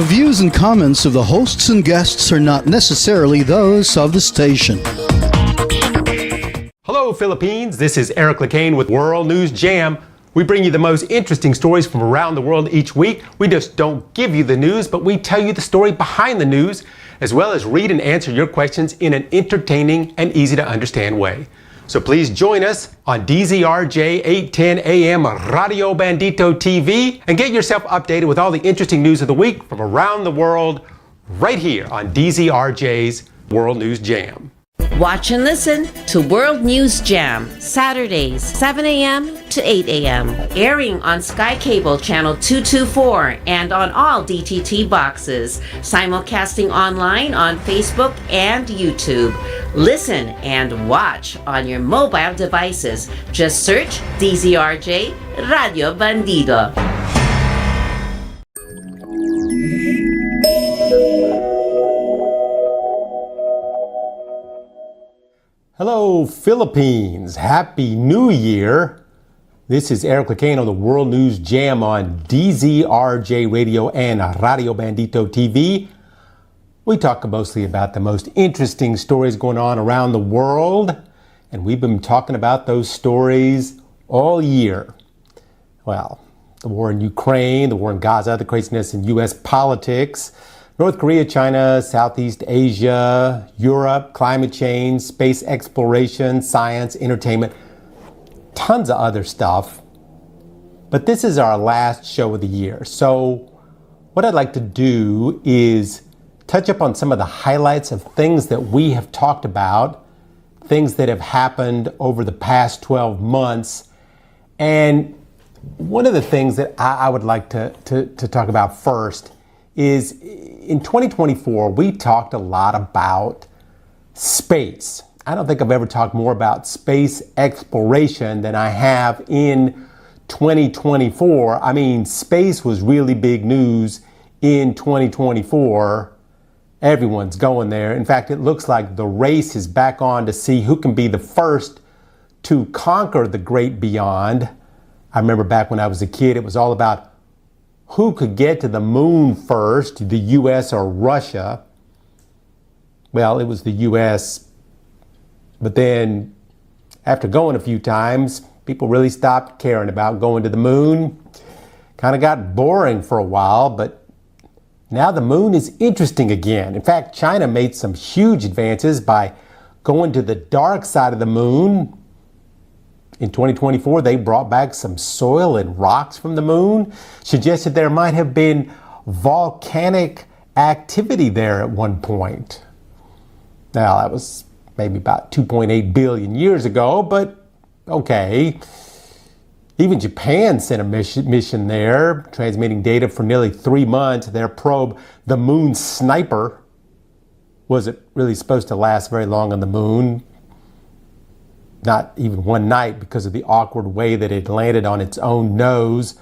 The views and comments of the hosts and guests are not necessarily those of the station. Hello, Philippines. This is LeCain with World News Jam. We bring you the most interesting stories from around the world each week. We just don't give you the news, but we tell you the story behind the news, as well as read and answer your questions in an entertaining and easy to understand way. So please join us on DZRJ 810 AM Radio Bandito TV and get yourself updated with all the interesting news of the week from around the world right here on DZRJ's World News Jam. Watch and listen to World News Jam, Saturdays, 7 a.m. to 8 a.m. Airing on Sky Cable Channel 224 and on all DTT boxes. Simulcasting online on Facebook and YouTube. Listen and watch on your mobile devices. Just search DZRJ Radio Bandido. Hello, Philippines. Happy New Year. This is LeCain on the World News Jam on DZRJ Radio and Radio Bandito TV. We talk mostly about the most interesting stories going on around the world, and we've been talking about those stories all year. Well, the war in Ukraine, the war in Gaza, the craziness in U.S. politics, North Korea, China, Southeast Asia, Europe, climate change, space exploration, science, entertainment, tons of other stuff. But this is our last show of the year. So what I'd like to do is touch up on some of the highlights of things that we have talked about, things that have happened over the past 12 months. And one of the things that I would like to talk about first is in 2024, we talked a lot about space. I don't think I've ever talked more about space exploration than I have in 2024. I mean, space was really big news in 2024. Everyone's going there. In fact, it looks like the race is back on to see who can be the first to conquer the great beyond. I remember back when I was a kid, it was all about who could get to the moon first, the U.S. or Russia. Well, it was the U.S., but then after going a few times, people really stopped caring about going to the moon. Kind of got boring for a while, but now the moon is interesting again. In fact, China made some huge advances by going to the dark side of the moon. In 2024, they brought back some soil and rocks from the moon, suggested there might have been volcanic activity there at one point. Now, that was maybe about 2.8 billion years ago, but okay. Even Japan sent a mission there, transmitting data for nearly 3 months. Their probe, the Moon Sniper, wasn't really supposed to last very long on the moon. Not even one night because of the awkward way that it landed on its own nose.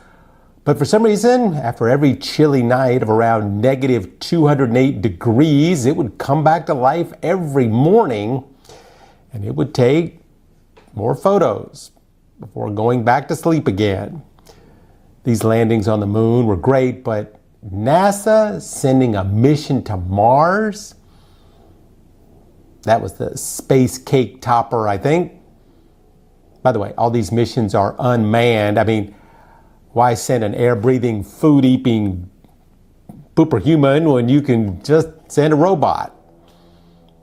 But for some reason, after every chilly night of around negative 208 degrees, it would come back to life every morning, and it would take more photos before going back to sleep again. These landings on the moon were great, but NASA sending a mission to Mars, that was the space cake topper, I think. By the way, all these missions are unmanned. I mean, why send an air-breathing, food-eating pooper human when you can just send a robot,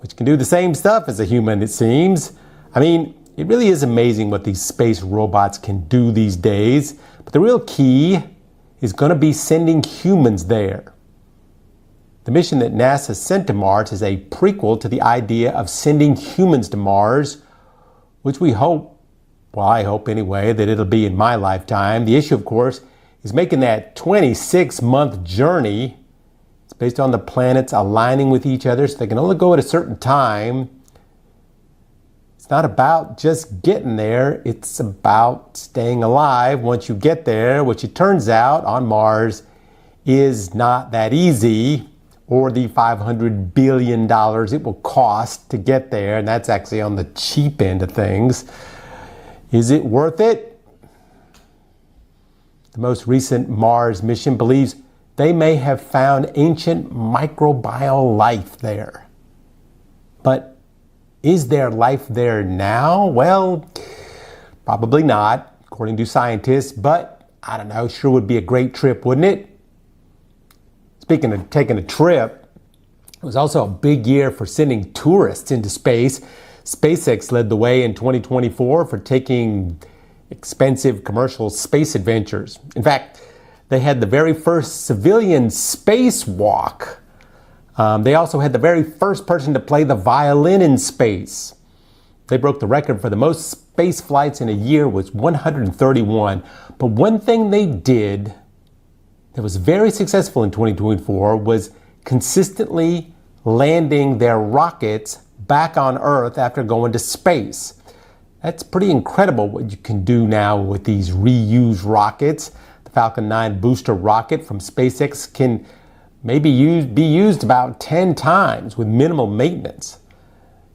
which can do the same stuff as a human, it seems? I mean, it really is amazing what these space robots can do these days. But the real key is going to be sending humans there. The mission that NASA sent to Mars is a prequel to the idea of sending humans to Mars, which we hope, well, I hope anyway, that it'll be in my lifetime. The issue, of course, is making that 26-month journey. It's based on the planets aligning with each other, so they can only go at a certain time. It's not about just getting there. It's about staying alive once you get there, which it turns out on Mars is not that easy, or the $500 billion it will cost to get there. And that's actually on the cheap end of things. Is it worth it? The most recent Mars mission believes they may have found ancient microbial life there. But is there life there now? Well, probably not, according to scientists, but I don't know, sure would be a great trip, wouldn't it? Speaking of taking a trip, it was also a big year for sending tourists into space. SpaceX led the way in 2024 for taking expensive commercial space adventures. In fact, they had the very first civilian spacewalk. They also had the very first person to play the violin in space. They broke the record for the most space flights in a year, was 131. But one thing they did that was very successful in 2024 was consistently landing their rockets back on Earth after going to space. That's pretty incredible what you can do now with these reused rockets. The Falcon 9 booster rocket from SpaceX can maybe be used about 10 times with minimal maintenance.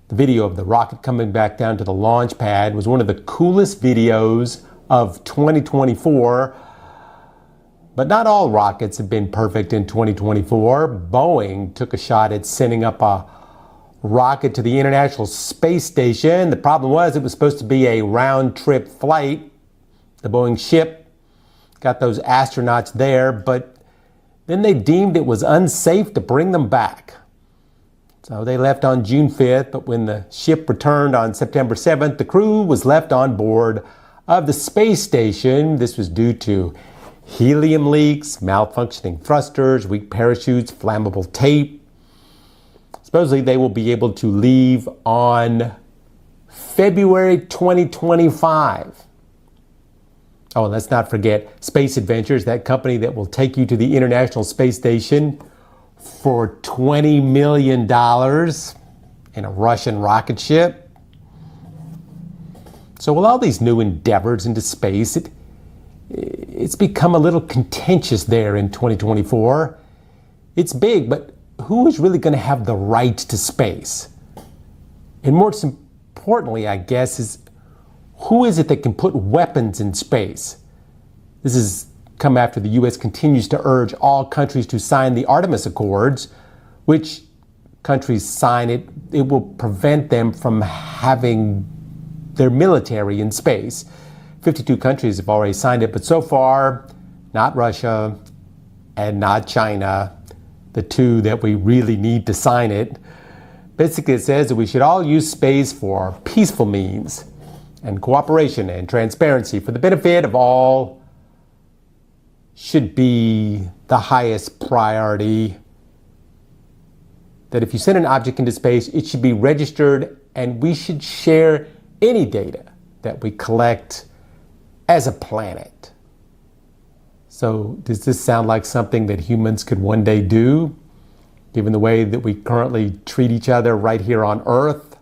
The video of the rocket coming back down to the launch pad was one of the coolest videos of 2024. But not all rockets have been perfect in 2024. Boeing took a shot at sending up a rocket to the International Space Station. The problem was it was supposed to be a round-trip flight. The Boeing ship got those astronauts there, but then they deemed it was unsafe to bring them back. So they left on June 5th, but when the ship returned on September 7th, the crew was left on board of the space station. This was due to helium leaks, malfunctioning thrusters, weak parachutes, flammable tape. Supposedly they will be able to leave on February 2025. Oh, and let's not forget Space Adventures, that company that will take you to the International Space Station for $20 million in a Russian rocket ship. So with all these new endeavors into space, it's become a little contentious there in 2024. It's big, but who is really going to have the right to space? And more importantly, I guess, is who is it that can put weapons in space? This has come after the U.S. continues to urge all countries to sign the Artemis Accords, which countries sign it will prevent them from having their military in space. 52 countries have already signed it, but so far, not Russia and not China, the two that we really need to sign it. Basically, it says that we should all use space for peaceful means and cooperation and transparency for the benefit of all should be the highest priority. That if you send an object into space, it should be registered and we should share any data that we collect as a planet. So does this sound like something that humans could one day do, given the way that we currently treat each other right here on Earth?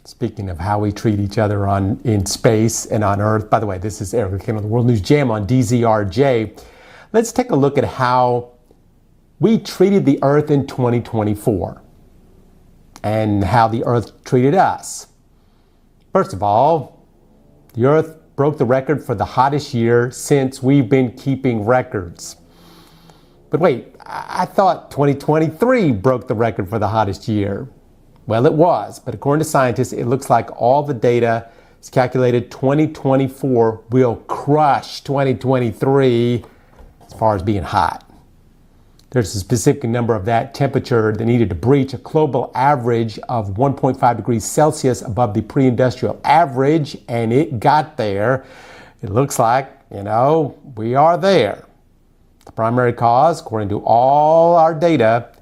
Speaking of how we treat each other in space and on Earth, by the way, this is Eric LeCain on the World News Jam on DZRJ. Let's take a look at how we treated the Earth in 2024 and how the Earth treated us. First of all, the Earth broke the record for the hottest year since we've been keeping records. But wait, I thought 2023 broke the record for the hottest year. Well, it was, but according to scientists, it looks like all the data is calculated 2024 will crush 2023 as far as being hot. There's a specific number of that temperature that needed to breach a global average of 1.5 degrees Celsius above the pre-industrial average, and it got there. It looks like, we are there. The primary cause, according to all our data,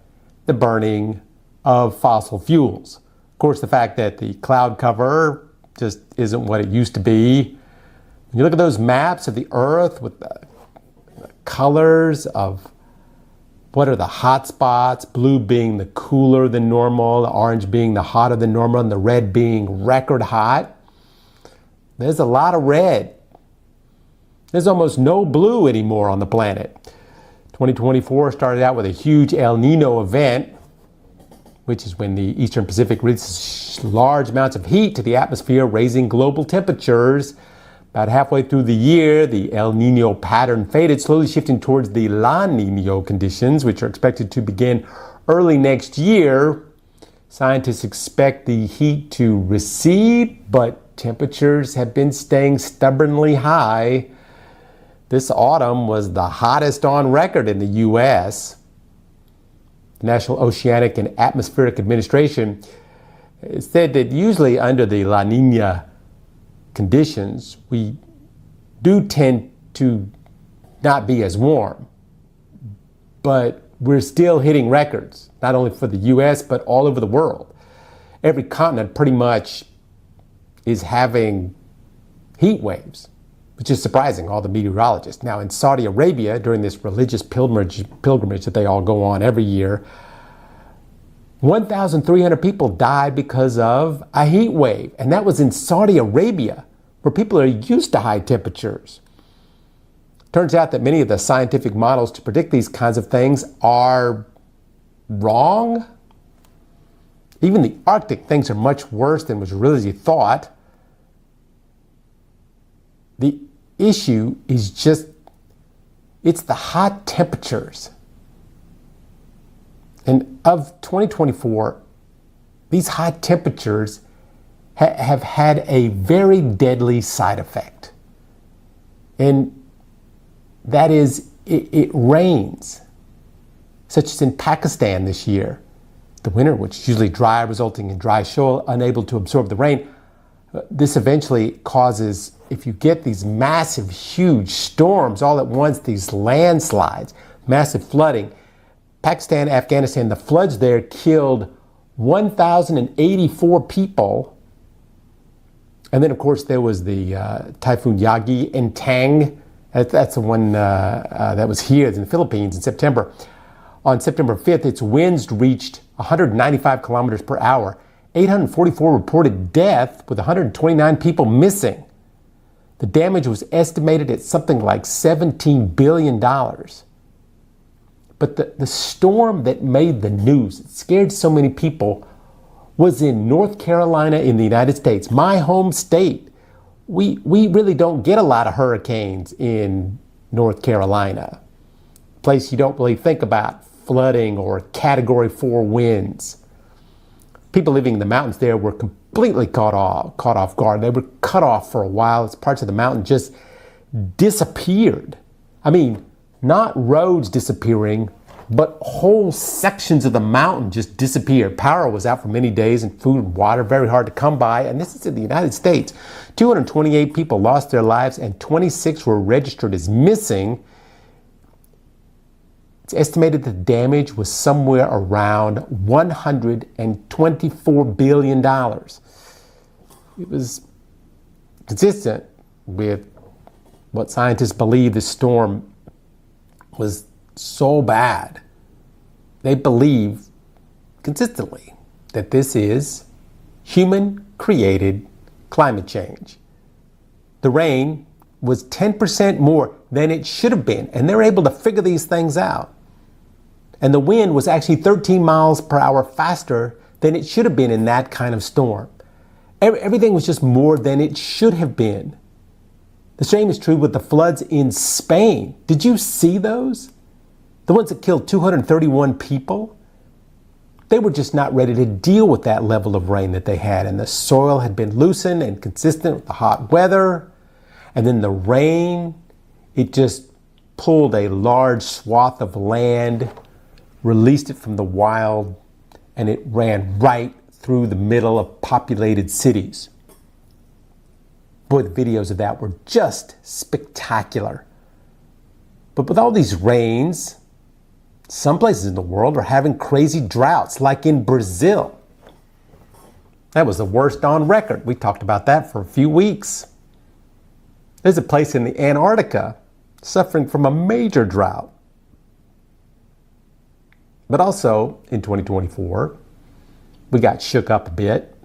the burning of fossil fuels. Of course, the fact that the cloud cover just isn't what it used to be. When you look at those maps of the Earth with the colors of what are the hot spots, blue being the cooler than normal, the orange being the hotter than normal, and the red being record hot. There's a lot of red. There's almost no blue anymore on the planet. 2024 started out with a huge El Nino event, which is when the Eastern Pacific releases large amounts of heat to the atmosphere, raising global temperatures. About halfway through the year, the El Nino pattern faded, slowly shifting towards the La Nina conditions, which are expected to begin early next year. Scientists expect the heat to recede, but temperatures have been staying stubbornly high. This autumn was the hottest on record in the U.S. The National Oceanic and Atmospheric Administration said that usually under the La Nina conditions, we do tend to not be as warm. But we're still hitting records, not only for the U.S., but all over the world. Every continent pretty much is having heat waves, which is surprising, all the meteorologists. Now, in Saudi Arabia, during this religious pilgrimage that they all go on every year, 1,300 people died because of a heat wave. And that was in Saudi Arabia, where people are used to high temperatures. Turns out that many of the scientific models to predict these kinds of things are wrong. Even the Arctic, things are much worse than was really thought. The issue is just, it's the hot temperatures. And of 2024, these hot temperatures have had a very deadly side effect. And that is, it rains, such as in Pakistan this year. The winter, which is usually dry, resulting in dry soil, unable to absorb the rain. This eventually causes, if you get these massive, huge storms all at once, these landslides, massive flooding. Pakistan, Afghanistan, the floods there killed 1,084 people. And then, of course, there was the Typhoon Yagi and Tang. That's the one that was here in the Philippines in September. On September 5th, its winds reached 195 kilometers per hour. 844 reported death, with 129 people missing. The damage was estimated at something like $17 billion. But the storm that made the news, it scared so many people, was in North Carolina in the United States, my home state. We really don't get a lot of hurricanes in North Carolina, a place you don't really think about flooding or Category 4 winds. People living in the mountains there were completely caught off guard. They were cut off for a while as parts of the mountain just disappeared. I mean, not roads disappearing, but whole sections of the mountain just disappeared. Power was out for many days, and food and water very hard to come by. And this is in the United States. 228 people lost their lives and 26 were registered as missing. It's estimated the damage was somewhere around $124 billion. It was consistent with what scientists believe this storm was so bad. They believe consistently that this is human-created climate change. The rain was 10% more than it should have been, and they're able to figure these things out. And the wind was actually 13 miles per hour faster than it should have been in that kind of storm. Everything was just more than it should have been. The same is true with the floods in Spain. Did you see those? The ones that killed 231 people? They were just not ready to deal with that level of rain that they had. And the soil had been loosened and consistent with the hot weather. And then the rain, it just pulled a large swath of land, released it from the wild, and it ran right through the middle of populated cities. Boy, the videos of that were just spectacular. But with all these rains, some places in the world are having crazy droughts, like in Brazil. That was the worst on record. We talked about that for a few weeks. There's a place in the Antarctica suffering from a major drought. But also, in 2024, we got shook up a bit.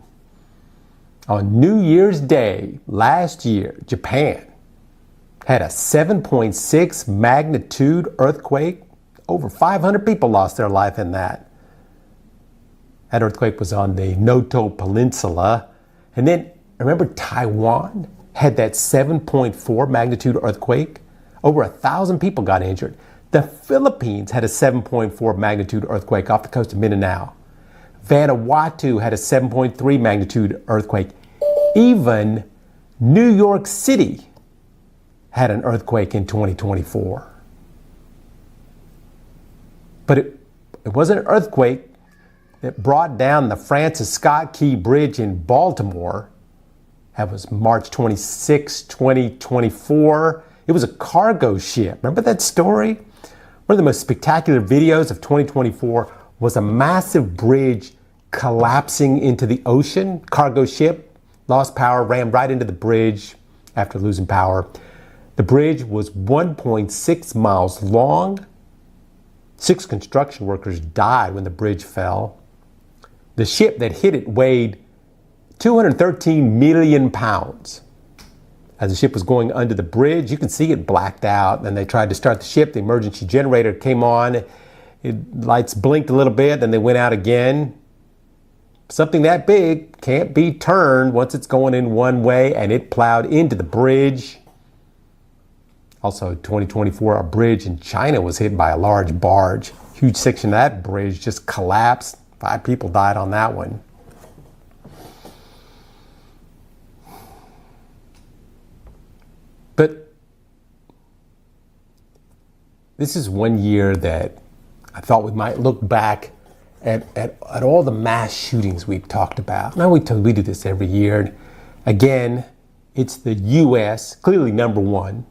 On New Year's Day last year, Japan had a 7.6 magnitude earthquake. Over 500 people lost their life in that. That earthquake was on the Noto Peninsula. And then, remember Taiwan? had that 7.4 magnitude earthquake. Over 1,000 people got injured. The Philippines had a 7.4 magnitude earthquake off the coast of Mindanao. Vanuatu had a 7.3 magnitude earthquake. Even New York City had an earthquake in 2024. But it wasn't an earthquake that brought down the Francis Scott Key Bridge in Baltimore. That was March 26, 2024. It was a cargo ship. Remember that story? One of the most spectacular videos of 2024 was a massive bridge collapsing into the ocean. Cargo ship lost power, ran right into the bridge after losing power. The bridge was 1.6 miles long. 6 construction workers died when the bridge fell. The ship that hit it weighed 213 million pounds. As the ship was going under the bridge, you can see it blacked out. Then they tried to start the ship. The emergency generator came on. Lights blinked a little bit, then they went out again. Something that big can't be turned once it's going in one way, and it plowed into the bridge. Also, 2024, a bridge in China was hit by a large barge. Huge section of that bridge just collapsed. 5 people died on that one. But this is one year that I thought we might look back at all the mass shootings we've talked about. Now we do this every year. Again, it's the U.S., clearly number one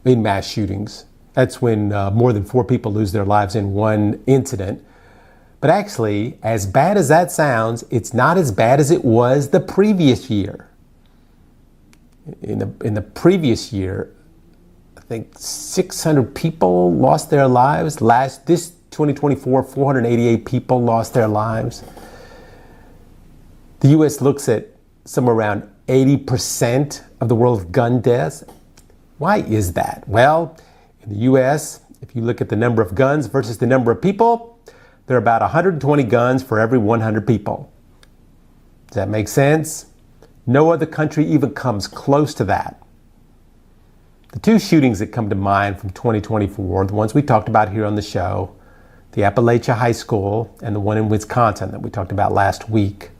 in mass shootings. That's when more than 4 people lose their lives in one incident. But actually, as bad as that sounds, it's not as bad as it was the previous year. In the previous year, I think 600 people lost their lives. This 2024, 488 people lost their lives. The U.S. looks at somewhere around 80% of the world's gun deaths. Why is that? Well, in the U.S., if you look at the number of guns versus the number of people, there are about 120 guns for every 100 people. Does that make sense? No other country even comes close to that. The 2 shootings that come to mind from 2024, the ones we talked about here on the show, the 𝗪cie High School and the one in Wisconsin that we talked about last week.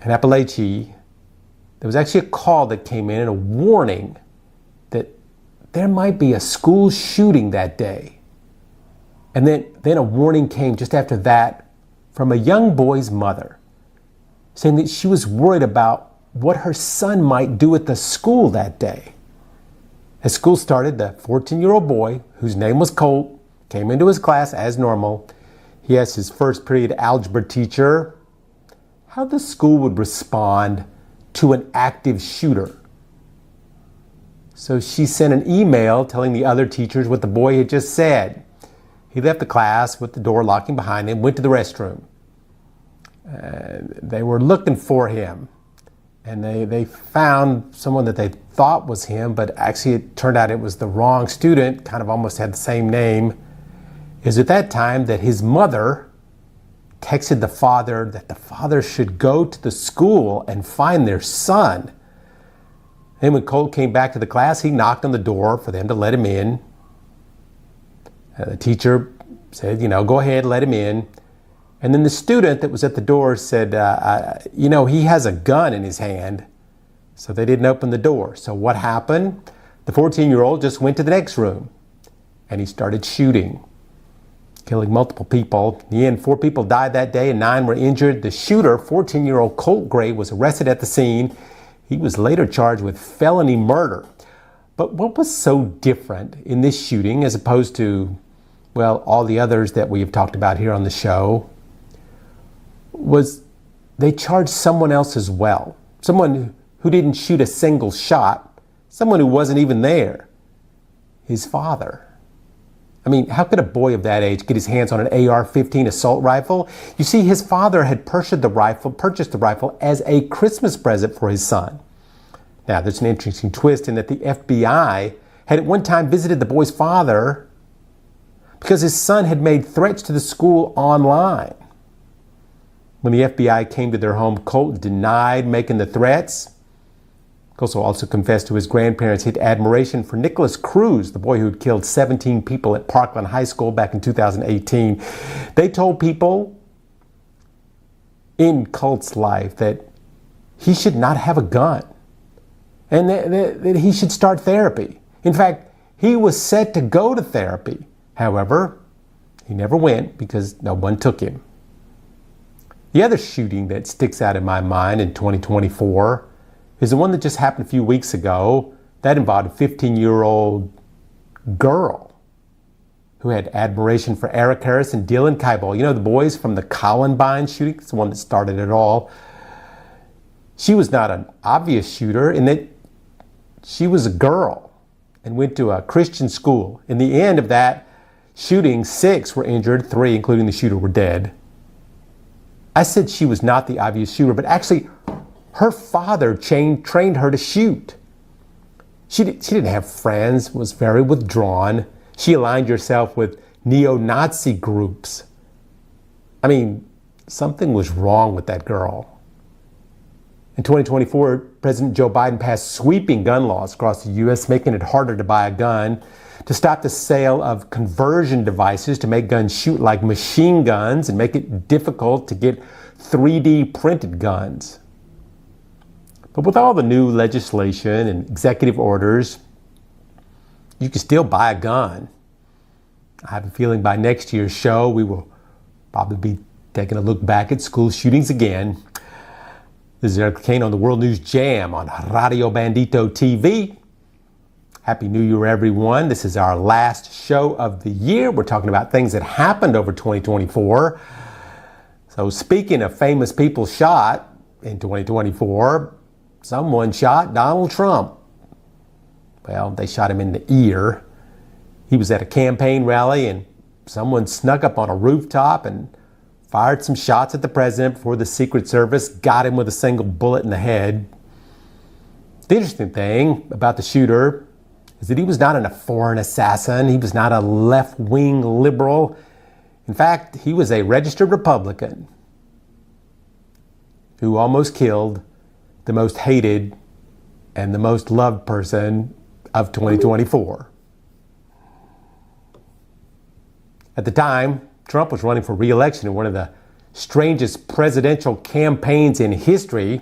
In 𝗪cie, there was actually a call that came in and a warning that there might be a school shooting that day. And then a warning came just after that from a young boy's mother, saying that she was worried about what her son might do at the school that day. As school started, the 14-year-old boy, whose name was Colt, came into his class as normal. He asked his first period algebra teacher how the school would respond to an active shooter. So she sent an email telling the other teachers what the boy had just said. He left the class with the door locking behind him, went to the restroom. They were looking for him, and they found someone that they thought was him, but actually it turned out it was the wrong student, kind of almost had the same name. It was at that time that his mother texted the father that the father should go to the school and find their son. And when Colt came back to the class, he knocked on the door for them to let him in. The teacher said, go ahead, let him in. And then the student that was at the door said, he has a gun in his hand. So they didn't open the door. So what happened? The 14-year-old just went to the next room and he started shooting, killing multiple people. In the end, 4 people died that day and 9 were injured. The shooter, 14-year-old Colt Gray, was arrested at the scene. He was later charged with felony murder. But what was so different in this shooting as opposed to, all the others that we have talked about here on the show, was they charged someone else as well. Someone who didn't shoot a single shot. Someone who wasn't even there. His father. I mean, how could a boy of that age get his hands on an AR-15 assault rifle? You see, his father had purchased the rifle as a Christmas present for his son. Now, there's an interesting twist in that the FBI had at one time visited the boy's father because his son had made threats to the school online. When the FBI came to their home, Colt denied making the threats. Colt also confessed to his grandparents' hit admiration for Nicholas Cruz, the boy who had killed 17 people at Parkland High School back in 2018. They told people in Colt's life that he should not have a gun and that he should start therapy. In fact, he was set to go to therapy. However, he never went because no one took him. The other shooting that sticks out in my mind in 2024 is the one that just happened a few weeks ago. That involved a 15-year-old girl who had admiration for Eric Harris and Dylan Klebold. You know, the boys from the Columbine shooting? It's the one that started it all. She was not an obvious shooter in that she was a girl and went to a Christian school. In the end of that shooting, 6 were injured, 3, including the shooter, were dead. I said she was not the obvious shooter, but actually her father trained her to shoot. She didn't have friends, was very withdrawn. She aligned herself with neo-Nazi groups. I mean, something was wrong with that girl. In 2024, President Joe Biden passed sweeping gun laws across the U.S., making it harder to buy a gun, to stop the sale of conversion devices to make guns shoot like machine guns, and make it difficult to get 3D printed guns. But with all the new legislation and executive orders, you can still buy a gun. I have a feeling by next year's show, we will probably be taking a look back at school shootings again. This is LeCain on the World News Jam on Radio Bandito TV. Happy New Year, everyone. This is our last show of the year. We're talking about things that happened over 2024. So speaking of famous people shot in 2024, someone shot Donald Trump. Well, they shot him in the ear. He was at a campaign rally and someone snuck up on a rooftop and fired some shots at the president before the Secret Service got him with a single bullet in the head. The interesting thing about the shooter is that he was not a foreign assassin. He was not a left-wing liberal. In fact, he was a registered Republican who almost killed the most hated and the most loved person of 2024. At the time, Trump was running for re-election in one of the strangest presidential campaigns in history.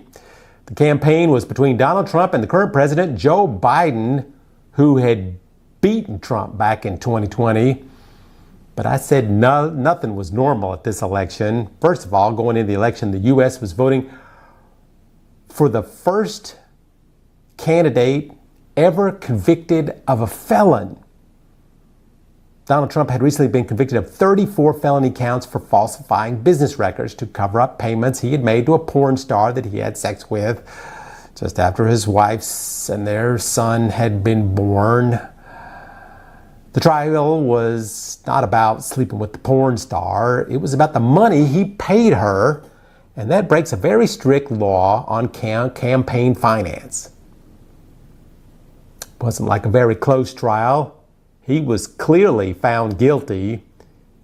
The campaign was between Donald Trump and the current president, Joe Biden, who had beaten Trump back in 2020. But I said nothing was normal at this election. First of all, going into the election, the U.S. was voting for the first candidate ever convicted of a felon. Donald Trump had recently been convicted of 34 felony counts for falsifying business records to cover up payments he had made to a porn star that he had sex with just after his wife's and their son had been born. The trial was not about sleeping with the porn star. It was about the money he paid her, and that breaks a very strict law on campaign finance. It wasn't like a very close trial. He was clearly found guilty.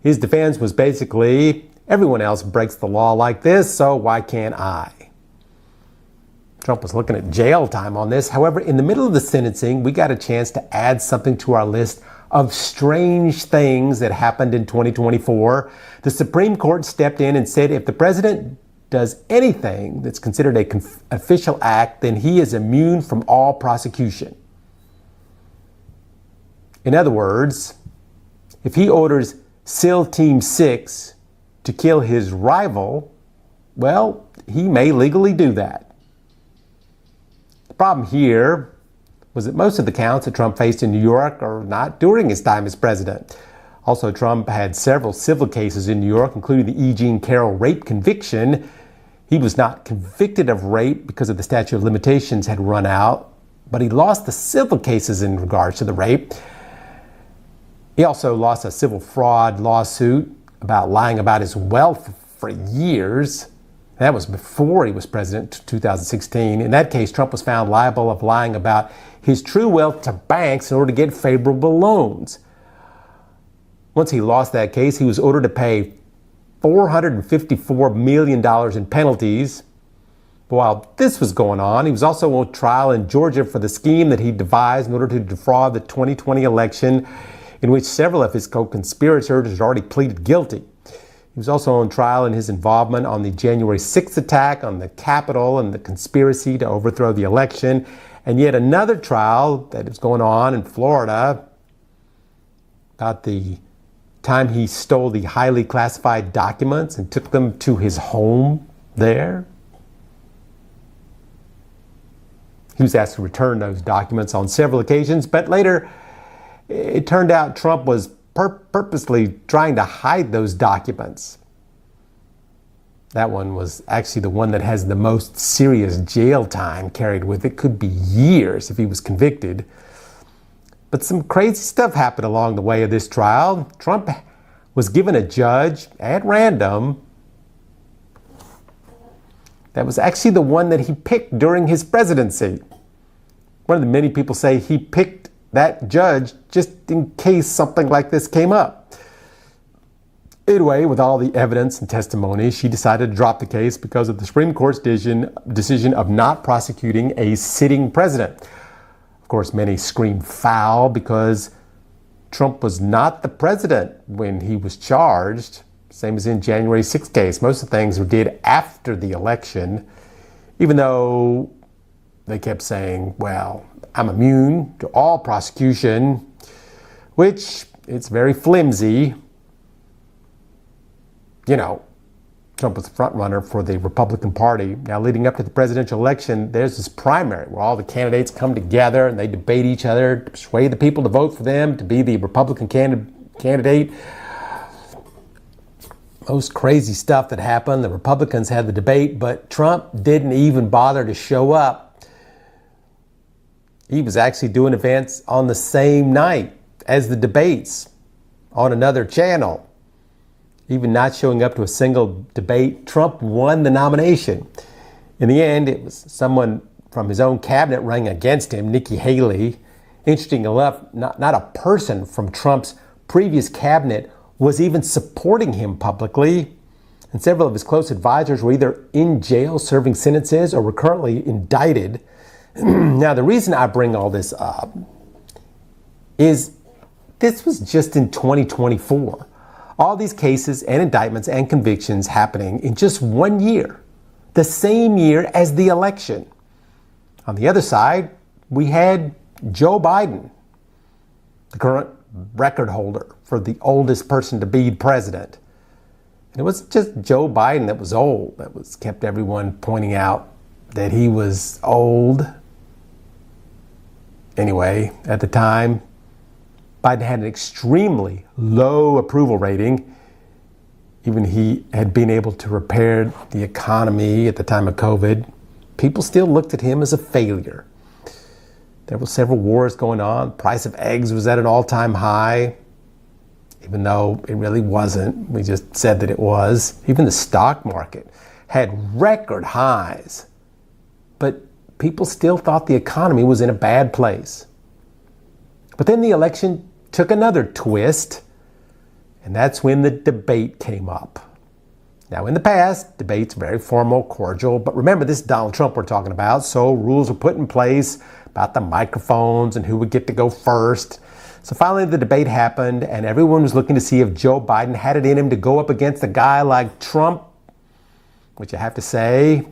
His defense was basically, everyone else breaks the law like this, so why can't I? Trump was looking at jail time on this. However, in the middle of the sentencing, we got a chance to add something to our list of strange things that happened in 2024. The Supreme Court stepped in and said if the president does anything that's considered an official act, then he is immune from all prosecution. In other words, if he orders SEAL Team 6 to kill his rival, well, he may legally do that. The problem here was that most of the counts that Trump faced in New York are not during his time as president. Also, Trump had several civil cases in New York, including the E. Jean Carroll rape conviction. He was not convicted of rape because of the statute of limitations had run out, but he lost the civil cases in regards to the rape. He also lost a civil fraud lawsuit about lying about his wealth for years. That was before he was president in 2016. In that case, Trump was found liable of lying about his true wealth to banks in order to get favorable loans. Once he lost that case, he was ordered to pay $454 million in penalties. But while this was going on, he was also on trial in Georgia for the scheme that he devised in order to defraud the 2020 election, in which several of his co-conspirators had already pleaded guilty. He was also on trial in his involvement on the January 6th attack on the Capitol and the conspiracy to overthrow the election, and yet another trial that is going on in Florida about the time he stole the highly classified documents and took them to his home there. He was asked to return those documents on several occasions, but later it turned out Trump was purposely trying to hide those documents. That one was actually the one that has the most serious jail time carried with it. Could be years if he was convicted. But some crazy stuff happened along the way of this trial. Trump was given a judge at random that was actually the one that he picked during his presidency. One of the many people say he picked that judge just in case something like this came up. Anyway, with all the evidence and testimony, she decided to drop the case because of the Supreme Court's decision of not prosecuting a sitting president. Of course, many screamed foul because Trump was not the president when he was charged. Same as in January 6th case. Most of the things were did after the election, even though they kept saying, well, I'm immune to all prosecution, which it's very flimsy. You know, Trump was the front runner for the Republican Party. Now, leading up to the presidential election, there's this primary where all the candidates come together and they debate each other to persuade the people to vote for them to be the Republican candidate. Most crazy stuff that happened. The Republicans had the debate, but Trump didn't even bother to show up. He was actually doing events on the same night as the debates on another channel. Even not showing up to a single debate, Trump won the nomination. In the end, it was someone from his own cabinet running against him, Nikki Haley. Interesting enough, not a person from Trump's previous cabinet was even supporting him publicly, and several of his close advisors were either in jail serving sentences or were currently indicted. Now, the reason I bring all this up is this was just in 2024. All these cases and indictments and convictions happening in just 1 year, the same year as the election. On the other side, we had Joe Biden, the current record holder for the oldest person to be president. And it wasn't just Joe Biden that was old, that was kept everyone pointing out that he was old. Anyway, at the time, Biden had an extremely low approval rating. Even he had been able to repair the economy at the time of COVID. People still looked at him as a failure. There were several wars going on. Price of eggs was at an all-time high, even though it really wasn't. We just said that it was. Even the stock market had record highs. But people still thought the economy was in a bad place. But then the election took another twist, and that's when the debate came up. Now, in the past, debates very formal, cordial, but remember, this is Donald Trump we're talking about, so rules were put in place about the microphones and who would get to go first. So finally, the debate happened, and everyone was looking to see if Joe Biden had it in him to go up against a guy like Trump, which I have to say,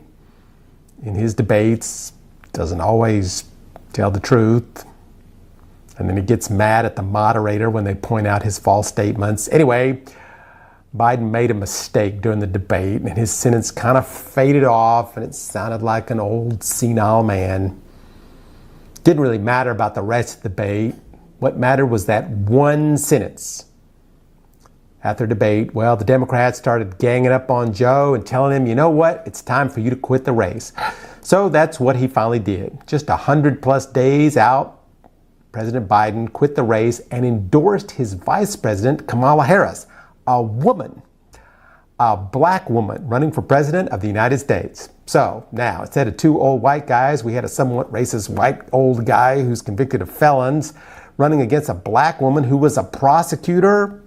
in his debates, doesn't always tell the truth. And then he gets mad at the moderator when they point out his false statements. Anyway, Biden made a mistake during the debate, and his sentence kind of faded off, and it sounded like an old senile man. Didn't really matter about the rest of the debate. What mattered was that one sentence. After debate, well, the Democrats started ganging up on Joe and telling him, you know what, it's time for you to quit the race. So that's what he finally did. Just 100+ days out, President Biden quit the race and endorsed his vice president, Kamala Harris, a woman, a black woman running for president of the United States. So now, instead of two old white guys, we had a somewhat racist white old guy who's convicted of felons running against a black woman who was a prosecutor.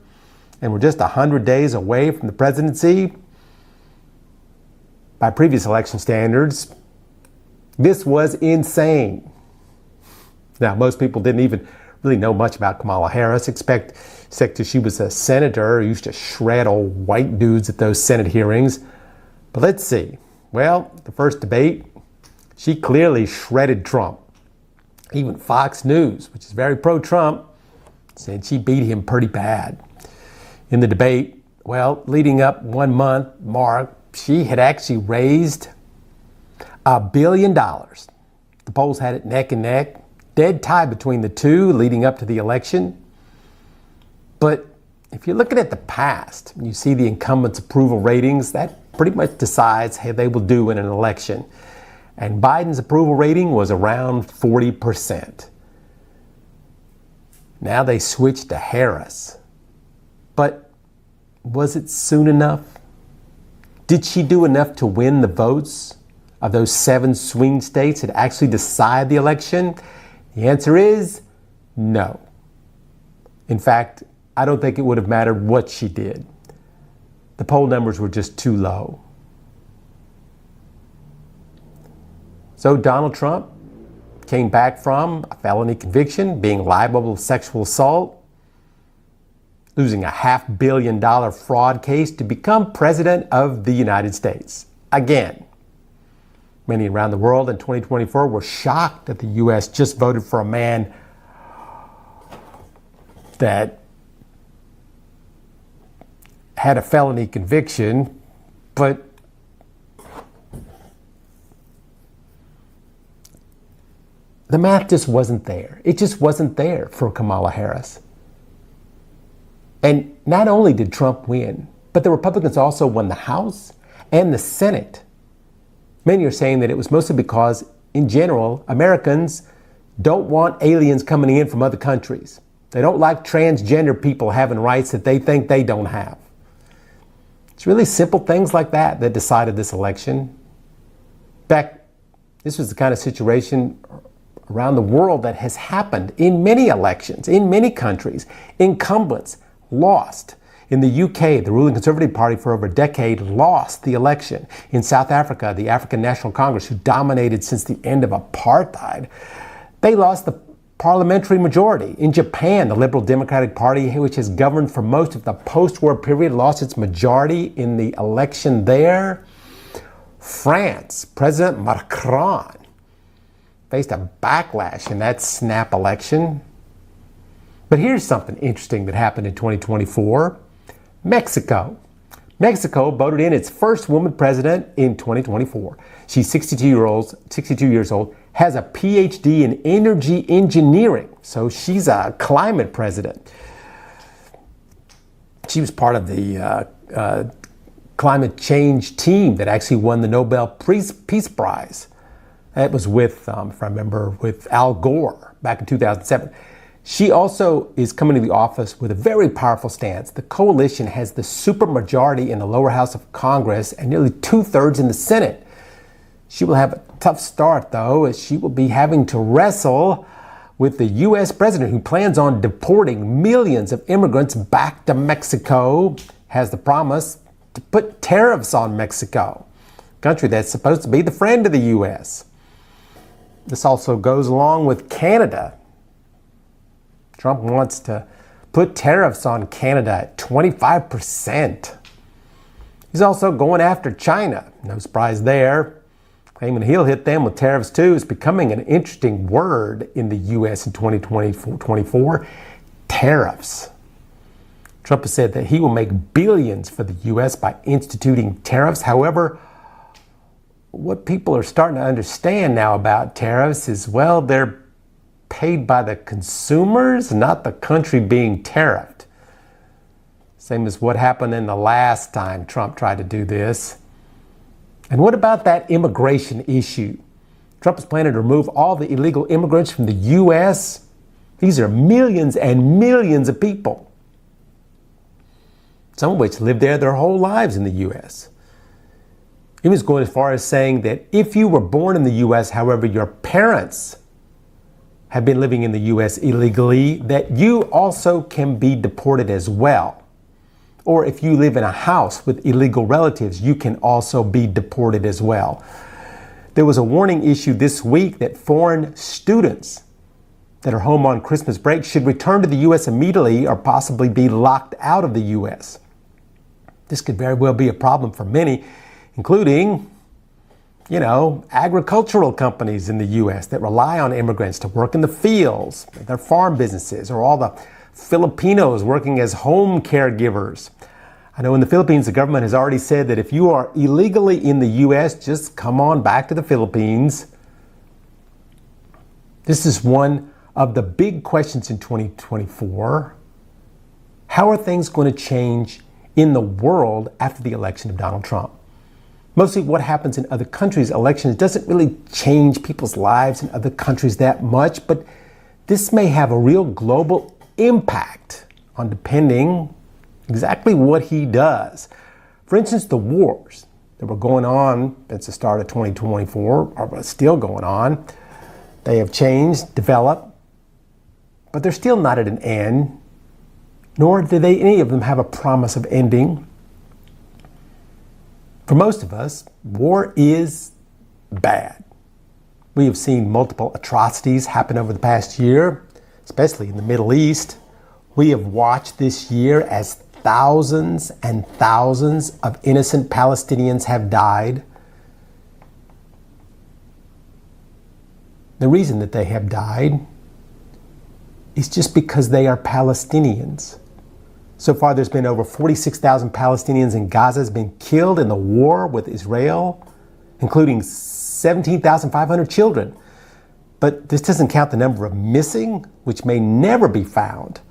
and we're just 100 days away from the presidency. By previous election standards, this was insane. Now, most people didn't even really know much about Kamala Harris, except that she was a senator who used to shred old white dudes at those Senate hearings. But let's see. Well, the first debate, she clearly shredded Trump. Even Fox News, which is very pro-Trump, said she beat him pretty bad. In the debate, well, leading up 1 month mark, she had actually raised $1 billion. The polls had it neck and neck, dead tie between the two leading up to the election. But if you're looking at the past, you see the incumbents' approval ratings, that pretty much decides how they will do in an election. And Biden's approval rating was around 40%. Now they switched to Harris. But was it soon enough? Did she do enough to win the votes of those 7 swing states that actually decide the election? The answer is no. In fact, I don't think it would have mattered what she did. The poll numbers were just too low. So Donald Trump came back from a felony conviction, being liable to sexual assault, losing a $500 million fraud case to become president of the United States. Again, many around the world in 2024 were shocked that the U.S. just voted for a man that had a felony conviction, but the math just wasn't there. It just wasn't there for Kamala Harris. And not only did Trump win, but the Republicans also won the House and the Senate. Many are saying that it was mostly because, in general, Americans don't want aliens coming in from other countries. They don't like transgender people having rights that they think they don't have. It's really simple things like that that decided this election. In fact, this was the kind of situation around the world that has happened in many elections, in many countries. Incumbents lost. In the UK, the ruling Conservative Party for over a decade lost the election. In South Africa, the African National Congress, who dominated since the end of apartheid, they lost the parliamentary majority. In Japan, the Liberal Democratic Party, which has governed for most of the post-war period, lost its majority in the election there. France, President Macron faced a backlash in that snap election. But here's something interesting that happened in 2024. Mexico. Mexico voted in its first woman president in 2024. She's 62 years old, has a PhD in energy engineering. So she's a climate president. She was part of the climate change team that actually won the Nobel Peace Prize. That was with, if I remember, with Al Gore back in 2007. She also is coming to the office with a very powerful stance. The coalition has the supermajority in the lower house of Congress and nearly 2/3 in the Senate. She will have a tough start, though, as she will be having to wrestle with the U.S. president who plans on deporting millions of immigrants back to Mexico, has the promise to put tariffs on Mexico, a country that's supposed to be the friend of the U.S. This also goes along with Canada. Trump wants to put tariffs on Canada at 25%. He's also going after China. No surprise there. Claiming he'll hit them with tariffs too is becoming an interesting word in the U.S. in 2024. Tariffs. Trump has said that he will make billions for the U.S. by instituting tariffs. However, what people are starting to understand now about tariffs is, well, they're paid by the consumers, not the country being tariffed. Same as what happened in the last time Trump tried to do this. And what about that immigration issue? Trump is planning to remove all the illegal immigrants from the U.S. These are millions and millions of people, some of which lived there their whole lives in the U.S. He was going as far as saying that if you were born in the U.S., however, your parents have been living in the U.S. illegally, that you also can be deported as well. Or if you live in a house with illegal relatives, you can also be deported as well. There was a warning issued this week that foreign students that are home on Christmas break should return to the U.S. immediately or possibly be locked out of the U.S. This could very well be a problem for many, including, agricultural companies in the U.S. that rely on immigrants to work in the fields, their farm businesses, or all the Filipinos working as home caregivers. I know in the Philippines, the government has already said that if you are illegally in the U.S., just come on back to the Philippines. This is one of the big questions in 2024. How are things going to change in the world after the election of Donald Trump? Mostly what happens in other countries' elections doesn't really change people's lives in other countries that much, but this may have a real global impact on depending exactly what he does. For instance, the wars that were going on since the start of 2024 are still going on. They have changed, developed, but they're still not at an end, nor do any of them have a promise of ending. For most of us, war is bad. We have seen multiple atrocities happen over the past year, especially in the Middle East. We have watched this year as thousands and thousands of innocent Palestinians have died. The reason that they have died is just because they are Palestinians. So far, there's been over 46,000 Palestinians in Gaza has been killed in the war with Israel, including 17,500 children. But this doesn't count the number of missing, which may never be found.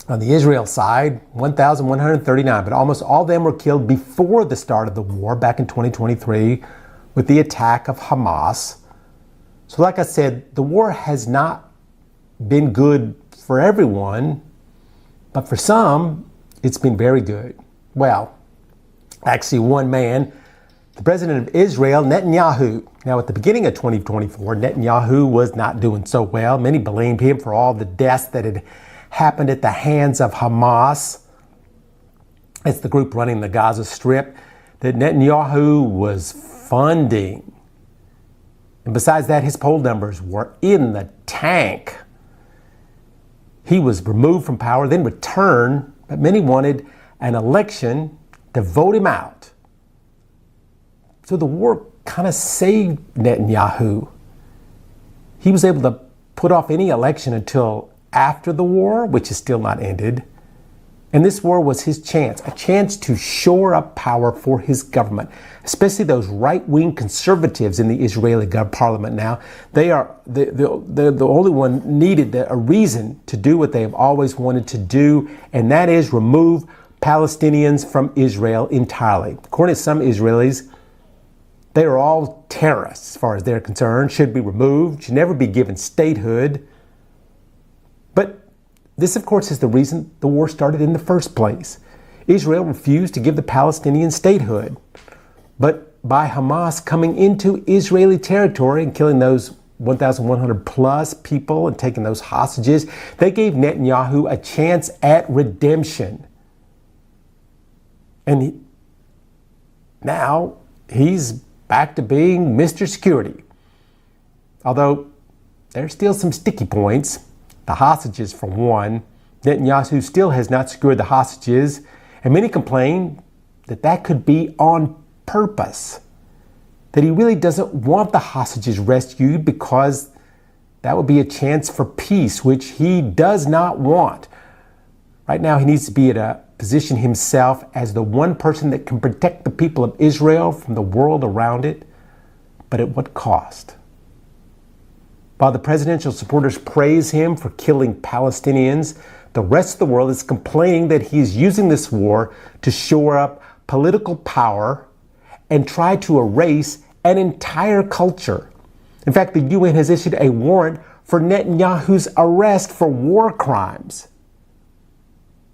On the Israel side, 1,139, but almost all of them were killed before the start of the war back in 2023 with the attack of Hamas. So like I said, the war has not been good for everyone, but for some, it's been very good. Well, actually one man, the president of Israel, Netanyahu. Now at the beginning of 2024, Netanyahu was not doing so well. Many blamed him for all the deaths that had happened at the hands of Hamas. It's the group running the Gaza Strip that Netanyahu was funding. And besides that, his poll numbers were in the tank. He was removed from power, then returned, but many wanted an election to vote him out. So the war kind of saved Netanyahu. He was able to put off any election until after the war, which is still not ended. And this war was his chance, a chance to shore up power for his government, especially those right-wing conservatives in the Israeli parliament now. They are the only one needed a reason to do what they have always wanted to do, and that is remove Palestinians from Israel entirely. According to some Israelis, they are all terrorists as far as they're concerned, should be removed, should never be given statehood. But this, of course, is the reason the war started in the first place. Israel refused to give the Palestinians statehood. But by Hamas coming into Israeli territory and killing those 1,100 plus people and taking those hostages, they gave Netanyahu a chance at redemption. And now he's back to being Mr. Security. Although there's still some sticky points. The hostages, for one. Netanyahu still has not secured the hostages, and many complain that that could be on purpose, that he really doesn't want the hostages rescued because that would be a chance for peace, which he does not want. Right now, he needs to be at a position himself as the one person that can protect the people of Israel from the world around it, but at what cost? While the presidential supporters praise him for killing Palestinians, the rest of the world is complaining that he is using this war to shore up political power and try to erase an entire culture. In fact, the UN has issued a warrant for Netanyahu's arrest for war crimes.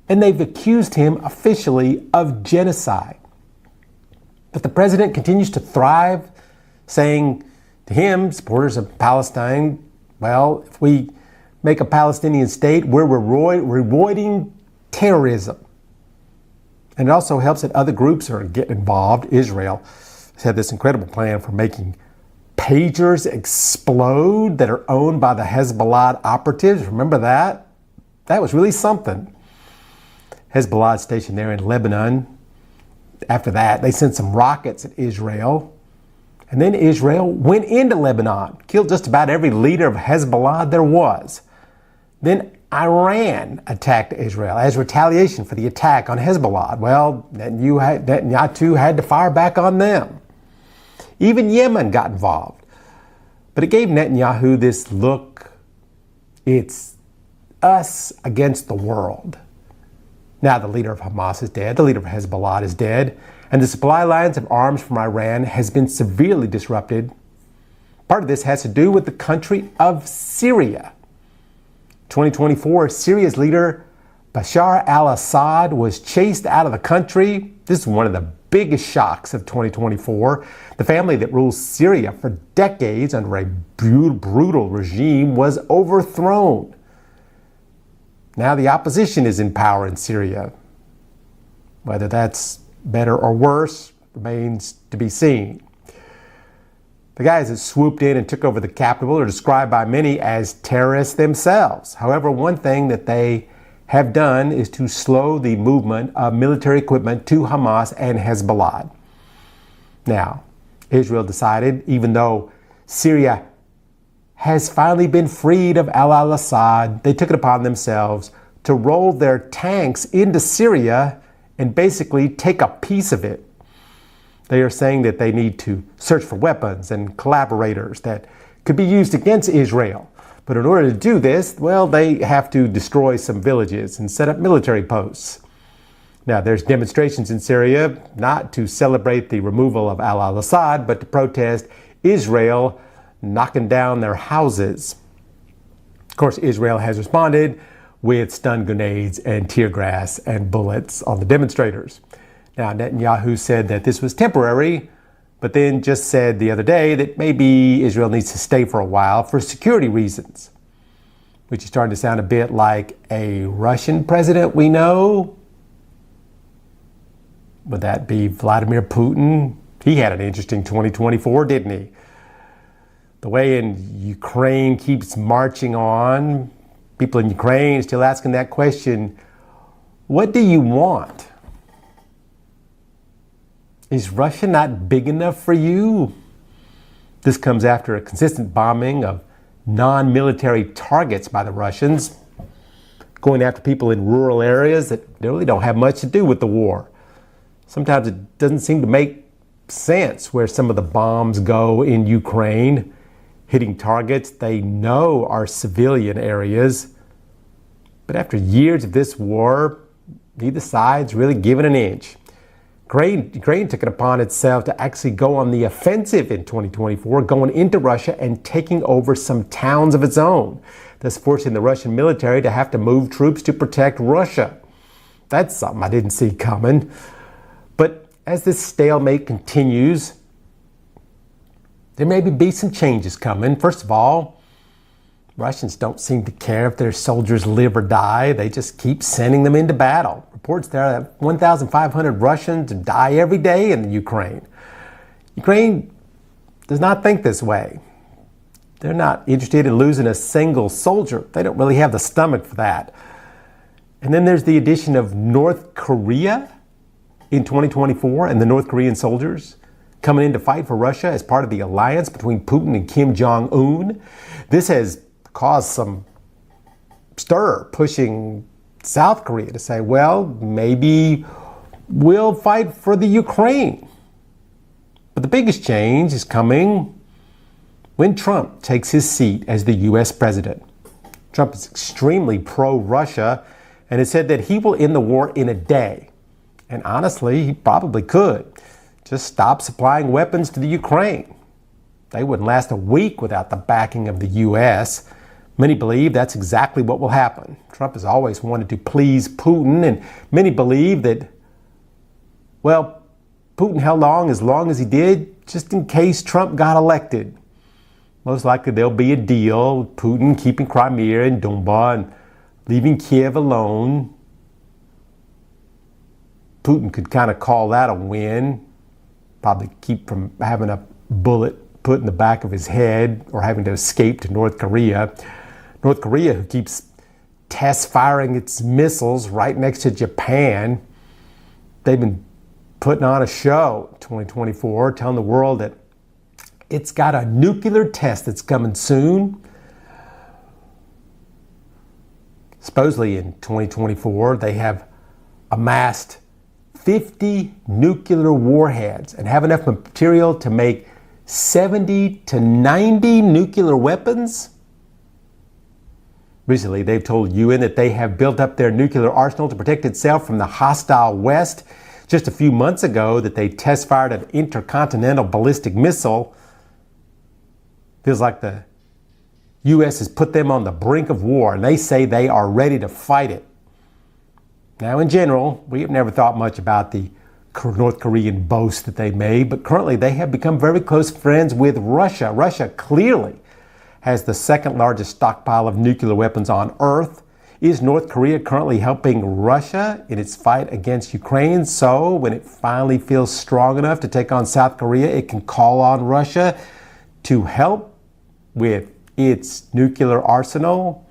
And they've accused him officially of genocide. But the president continues to thrive, saying to him, supporters of Palestine, well, if we make a Palestinian state, we're rewarding terrorism. And it also helps that other groups are getting involved. Israel has had this incredible plan for making pagers explode that are owned by the Hezbollah operatives. Remember that? That was really something. Hezbollah stationed there in Lebanon. After that, they sent some rockets at Israel. And then Israel went into Lebanon, killed just about every leader of Hezbollah there was. Then Iran attacked Israel as retaliation for the attack on Hezbollah. Well, Netanyahu had to fire back on them. Even Yemen got involved. But it gave Netanyahu this look, it's us against the world. Now the leader of Hamas is dead, the leader of Hezbollah is dead, and the supply lines of arms from Iran has been severely disrupted. Part of this has to do with the country of Syria. 2024, Syria's leader, Bashar al-Assad, was chased out of the country. This is one of the biggest shocks of 2024. The family that rules Syria for decades under a brutal regime was overthrown. Now the opposition is in power in Syria. Whether that's better or worse remains to be seen. The guys that swooped in and took over the capital are described by many as terrorists themselves. However, one thing that they have done is to slow the movement of military equipment to Hamas and Hezbollah. Now, Israel decided, even though Syria has finally been freed of al-Assad, they took it upon themselves to roll their tanks into Syria and basically take a piece of it. They are saying that they need to search for weapons and collaborators that could be used against Israel. But in order to do this, well, they have to destroy some villages and set up military posts. Now, there's demonstrations in Syria not to celebrate the removal of al-Assad, but to protest Israel knocking down their houses. Of course, Israel has responded with stun grenades and tear gas and bullets on the demonstrators. Now, Netanyahu said that this was temporary, but then just said the other day that maybe Israel needs to stay for a while for security reasons, which is starting to sound a bit like a Russian president we know. Would that be Vladimir Putin? He had an interesting 2024, didn't he? The way in Ukraine keeps marching on, people in Ukraine still asking that question, what do you want? Is Russia not big enough for you? This comes after a consistent bombing of non-military targets by the Russians, going after people in rural areas that really don't have much to do with the war. Sometimes it doesn't seem to make sense where some of the bombs go in Ukraine, hitting targets they know are civilian areas. But after years of this war, neither side's really given an inch. Ukraine took it upon itself to actually go on the offensive in 2024, going into Russia and taking over some towns of its own, thus forcing the Russian military to have to move troops to protect Russia. That's something I didn't see coming. But as this stalemate continues, there may be some changes coming. First of all, Russians don't seem to care if their soldiers live or die. They just keep sending them into battle. Reports there that 1,500 Russians die every day in the Ukraine. Ukraine does not think this way. They're not interested in losing a single soldier. They don't really have the stomach for that. And then there's the addition of North Korea in 2024 and the North Korean soldiers coming in to fight for Russia as part of the alliance between Putin and Kim Jong-un. This has caused some stir, pushing South Korea to say, well, maybe we'll fight for the Ukraine. But the biggest change is coming when Trump takes his seat as the U.S. president. Trump is extremely pro-Russia and has said that he will end the war in a day. And honestly, he probably could. Just stop supplying weapons to the Ukraine. They wouldn't last a week without the backing of the U.S. Many believe that's exactly what will happen. Trump has always wanted to please Putin, and many believe that, well, Putin held on as long as he did just in case Trump got elected. Most likely there'll be a deal, Putin keeping Crimea and Donbass and leaving Kiev alone. Putin could kind of call that a win. Probably keep from having a bullet put in the back of his head or having to escape to North Korea. North Korea, who keeps test firing its missiles right next to Japan. They've been putting on a show in 2024, telling the world that it's got a nuclear test that's coming soon. Supposedly in 2024, they have amassed 50 nuclear warheads and have enough material to make 70 to 90 nuclear weapons. Recently, they've told UN that they have built up their nuclear arsenal to protect itself from the hostile West. Just a few months ago, that they test-fired an intercontinental ballistic missile. Feels like the U.S. has put them on the brink of war, and they say they are ready to fight it. Now, in general, we have never thought much about the North Korean boast that they made, but currently they have become very close friends with Russia. Russia clearly has the second largest stockpile of nuclear weapons on Earth. Is North Korea currently helping Russia in its fight against Ukraine? So when it finally feels strong enough to take on South Korea, it can call on Russia to help with its nuclear arsenal?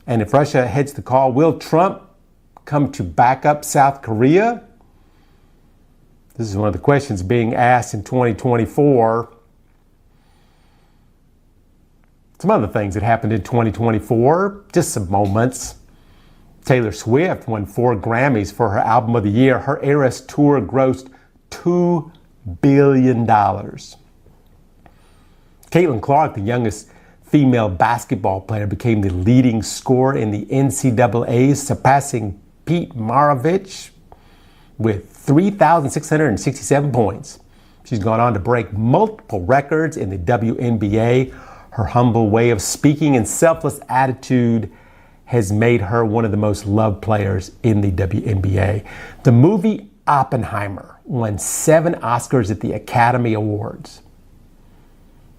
And if Russia heads the call, will Trump come to back up South Korea? This is one of the questions being asked in 2024. Some other things that happened in 2024, just some moments. Taylor Swift won 4 Grammys for her album of the year. Her Eras tour grossed $2 billion. Caitlin Clark, the youngest female basketball player, became the leading scorer in the NCAA, surpassing Pete Maravich with 3,667 points. She's gone on to break multiple records in the WNBA. Her humble way of speaking and selfless attitude has made her one of the most loved players in the WNBA. The movie Oppenheimer won 7 Oscars at the Academy Awards.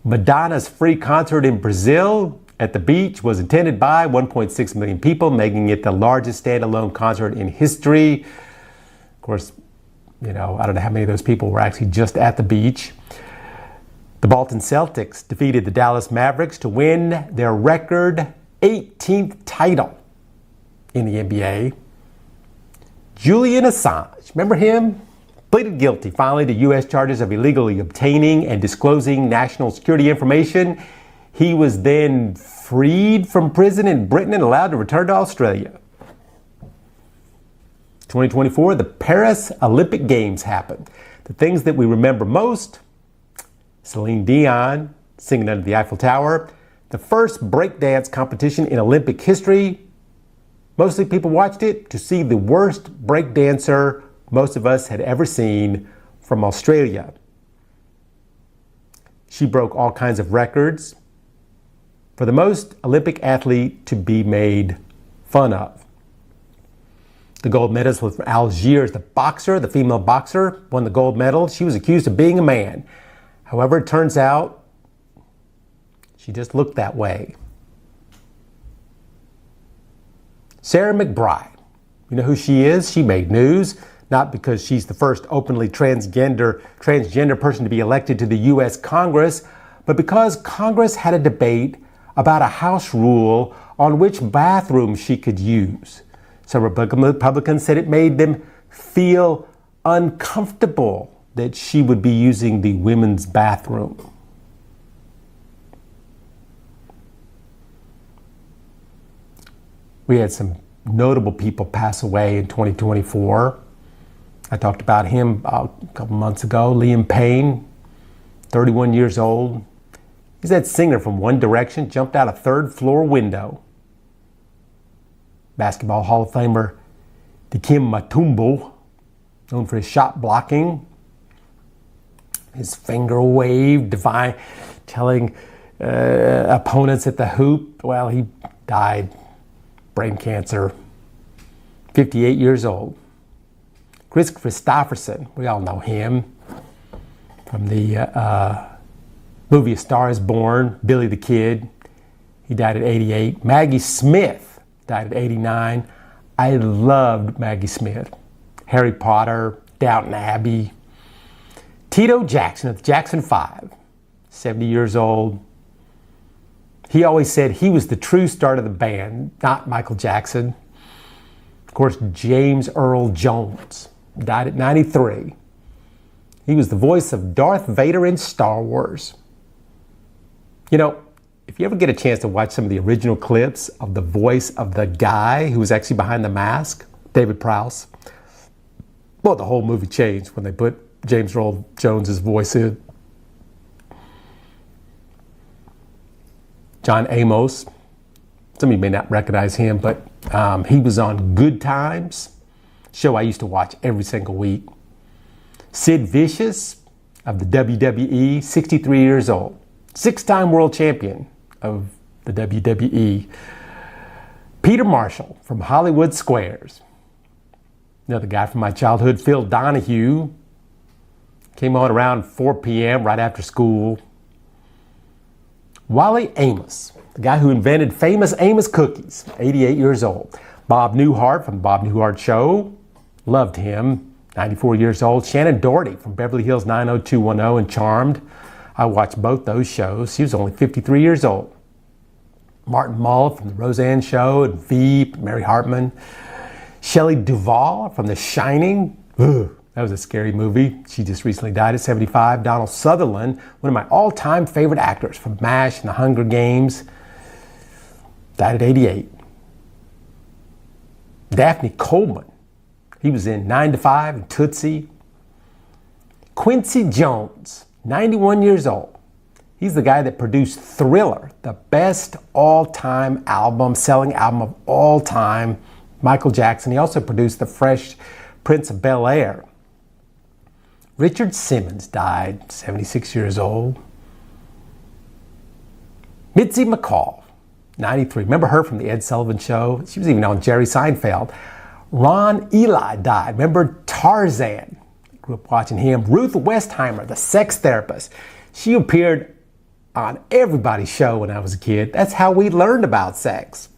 Madonna's free concert in Brazil at the beach was attended by 1.6 million people, making it the largest standalone concert in history. Of course, I don't know how many of those people were actually just at the beach. The Boston Celtics defeated the Dallas Mavericks to win their record 18th title in the NBA. Julian Assange, remember him? Pleaded guilty finally to U.S. charges of illegally obtaining and disclosing national security information. He was then freed from prison in Britain and allowed to return to Australia. 2024, the Paris Olympic Games happened. The things that we remember most: Celine Dion singing under the Eiffel Tower, the first breakdance competition in Olympic history. Mostly people watched it to see the worst breakdancer most of us had ever seen from Australia. She broke all kinds of records for the most Olympic athlete to be made fun of. The gold medalist was from Algiers, the female boxer, won the gold medal. She was accused of being a man. However, it turns out she just looked that way. Sarah McBride, you know who she is? She made news, not because she's the first openly transgender person to be elected to the U.S. Congress, but because Congress had a debate about a House rule on which bathroom she could use. Some Republicans said it made them feel uncomfortable that she would be using the women's bathroom. We had some notable people pass away in 2024. I talked about him a couple months ago. Liam Payne, 31 years old. He's that singer from One Direction, jumped out a 3rd-floor window. Basketball Hall of Famer Dikembe Mutombo, known for his shot blocking. His finger wave, telling opponents at the hoop. Well, he died, brain cancer, 58 years old. Chris Christopherson, we all know him from the movie A Star is Born, Billy the Kid. He died at 88. Maggie Smith died at 89. I loved Maggie Smith. Harry Potter, Downton Abbey. Tito Jackson of the Jackson 5, 70 years old. He always said he was the true start of the band, not Michael Jackson. Of course, James Earl Jones died at 93. He was the voice of Darth Vader in Star Wars. You know, if you ever get a chance to watch some of the original clips of the voice of the guy who was actually behind the mask, David Prowse, well, the whole movie changed when they put James Earl Jones's voice in. John Amos, some of you may not recognize him, but he was on Good Times, show I used to watch every single week. Sid Vicious of the WWE, 63 years old, 6-time world champion of the WWE. Peter Marshall from Hollywood Squares. Another guy from my childhood, Phil Donahue, came on around 4 p.m. right after school. Wally Amos, the guy who invented famous Amos cookies, 88 years old. Bob Newhart from the Bob Newhart Show, loved him, 94 years old. Shannon Doherty from Beverly Hills 90210 and Charmed. I watched both those shows. He was only 53 years old. Martin Mull from the Roseanne Show and Veep, Mary Hartman. Shelley Duvall from The Shining. Ugh, that was a scary movie. She just recently died at 75. Donald Sutherland, one of my all-time favorite actors from MASH and The Hunger Games, died at 88. Daphne Coleman, he was in 9 to 5 and Tootsie. Quincy Jones, 91 years old. He's the guy that produced Thriller, the best all-time album, selling album of all time. Michael Jackson. He also produced The Fresh Prince of Bel-Air. Richard Simmons died, 76 years old. Mitzi McCall, 93. Remember her from The Ed Sullivan Show? She was even on Jerry Seinfeld. Ron Eli died. Remember Tarzan? Grew up watching him. Ruth Westheimer, the sex therapist. She appeared on everybody's show when I was a kid. That's how we learned about sex.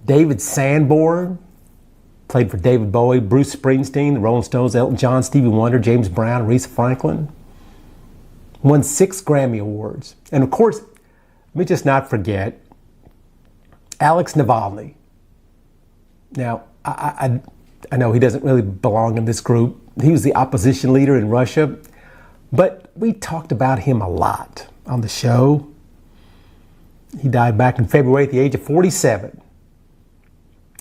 David Sanborn, played for David Bowie, Bruce Springsteen, the Rolling Stones, Elton John, Stevie Wonder, James Brown, Aretha Franklin. Won 6 Grammy Awards. And of course, let me just not forget Alex Navalny. Now, I know he doesn't really belong in this group. He was the opposition leader in Russia, but we talked about him a lot on the show. He died back in February at the age of 47.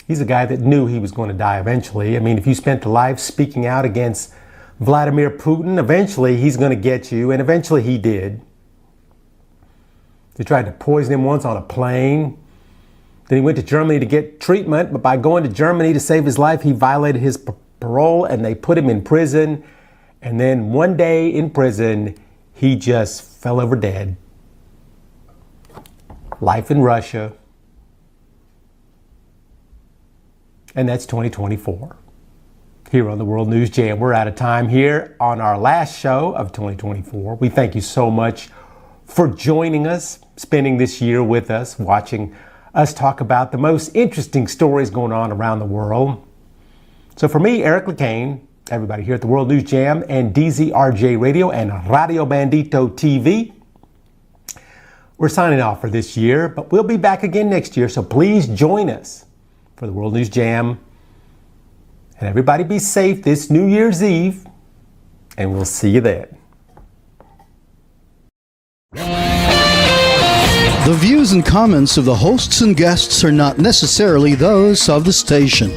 He's a guy that knew he was going to die eventually. I mean, if you spent a life speaking out against Vladimir Putin, eventually he's going to get you, and eventually he did. They tried to poison him once on a plane. Then he went to Germany to get treatment, but by going to Germany to save his life, he violated his parole and they put him in prison. And then one day in prison, he just fell over dead. Life in Russia. And that's 2024. Here on the World News Jam. We're out of time here on our last show of 2024. We thank you so much for joining us, spending this year with us, watching us talk about the most interesting stories going on around the world. So for me, Eric LeCain, everybody here at the World News Jam and DZRJ Radio and Radio Bandito TV, we're signing off for this year, but we'll be back again next year. So please join us for the World News Jam. And everybody be safe this New Year's Eve, and we'll see you then. The views and comments of the hosts and guests are not necessarily those of the station.